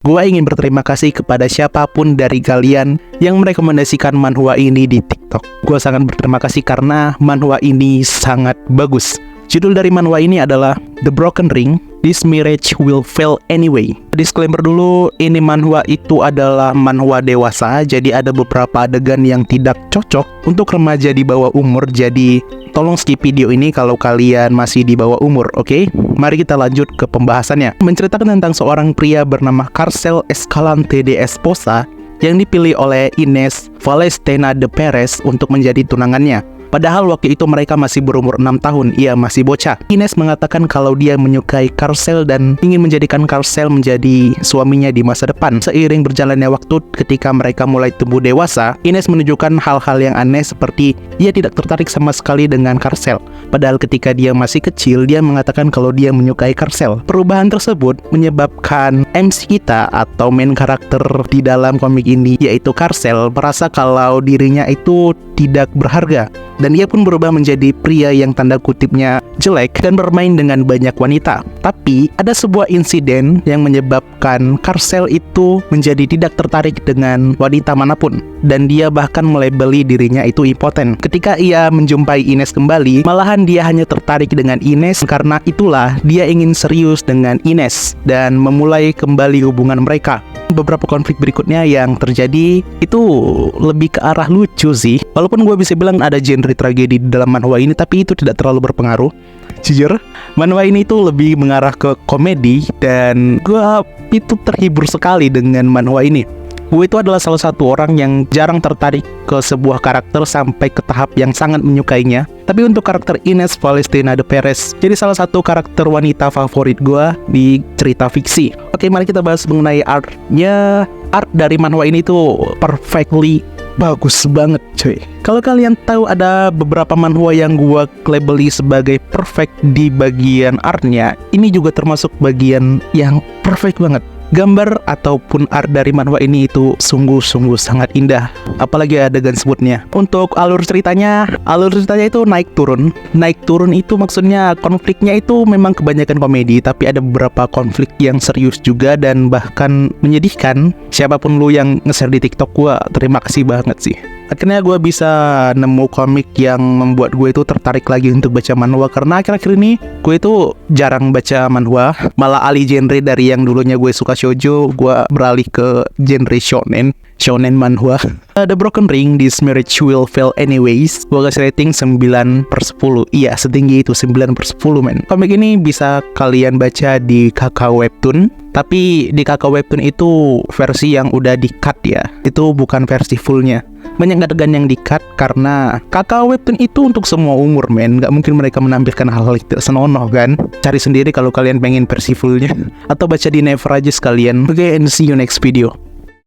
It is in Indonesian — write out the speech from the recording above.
Gua ingin berterima kasih kepada siapapun dari kalian yang merekomendasikan manhwa ini di TikTok. Gua sangat berterima kasih karena manhwa ini sangat bagus. Judul dari manhwa ini adalah The Broken Ring, This Marriage Will Fail Anyway. Disclaimer dulu, ini manhwa itu adalah manhwa dewasa, jadi ada beberapa adegan yang tidak cocok untuk remaja di bawah umur. Jadi tolong skip video ini kalau kalian masih di bawah umur, oke? Mari kita lanjut ke pembahasannya. Menceritakan tentang seorang pria bernama Carcel Escalante de Esposa yang dipilih oleh Ines Valestena de Perez untuk menjadi tunangannya. Padahal waktu itu mereka masih berumur 6 tahun, ia masih bocah. Ines mengatakan kalau dia menyukai Carcel dan ingin menjadikan Carcel menjadi suaminya di masa depan. Seiring berjalannya waktu, ketika mereka mulai tumbuh dewasa, Ines menunjukkan hal-hal yang aneh seperti ia tidak tertarik sama sekali dengan Carcel. Padahal ketika dia masih kecil, dia mengatakan kalau dia menyukai Carcel. Perubahan tersebut menyebabkan MC kita atau main karakter di dalam komik ini, yaitu Carcel, merasa kalau dirinya itu tidak berharga. Dan ia pun berubah menjadi pria yang tanda kutipnya jelek dan bermain dengan banyak wanita. Tapi ada sebuah insiden yang menyebabkan Carcel itu menjadi tidak tertarik dengan wanita manapun. Dan dia bahkan melabeli dirinya itu impoten. Ketika ia menjumpai Ines kembali, malahan dia hanya tertarik dengan Ines. Karena itulah dia ingin serius dengan Ines dan memulai kembali hubungan mereka. Beberapa konflik berikutnya yang terjadi itu lebih ke arah lucu sih. Walaupun gue bisa bilang ada genre tragedi di dalam manhwa ini, tapi itu tidak terlalu berpengaruh. Jujur, manhwa ini itu lebih mengarah ke komedi dan gue itu terhibur sekali dengan manhwa ini. Gue itu adalah salah satu orang yang jarang tertarik ke sebuah karakter sampai ke tahap yang sangat menyukainya. Tapi untuk karakter Ines Valestena de Perez jadi salah satu karakter wanita favorit gue di cerita fiksi. Oke, mari kita bahas mengenai artnya. Art dari manhwa ini tuh perfectly bagus banget cuy. Kalau kalian tahu ada beberapa manhwa yang gue labeli sebagai perfect di bagian artnya, ini juga termasuk bagian yang perfect banget. Gambar ataupun art dari manhwa ini itu sungguh-sungguh sangat indah. Apalagi adegan sebutnya. Untuk alur ceritanya itu naik turun. Naik turun itu maksudnya konfliknya itu memang kebanyakan komedi, tapi ada beberapa konflik yang serius juga dan bahkan menyedihkan. Siapapun lu yang nge-share di TikTok gue, terima kasih banget sih. Akhirnya gue bisa nemu komik yang membuat gue itu tertarik lagi untuk baca manhwa. Karena akhir-akhir ini gue itu jarang baca manhwa, malah alih genre dari yang dulunya gue suka shoujo, gue beralih ke genre shonen manhwa. The Broken Ring, This Marriage Will Fail Anyways, gue kasih rating 9/10. Iya, setinggi itu 9/10 men. Komik ini bisa kalian baca di Kakao Webtoon. Tapi di Kakao Webtoon itu versi yang udah di-cut ya. Itu bukan versi fullnya. Banyak adegan yang di-cut karena Kakao Webtoon itu untuk semua umur men. Gak mungkin mereka menampilkan hal-hal yang tidak senonoh kan. Cari sendiri kalau kalian pengen versi fullnya. Atau baca di Never aja sekalian. Oke, and see you next video.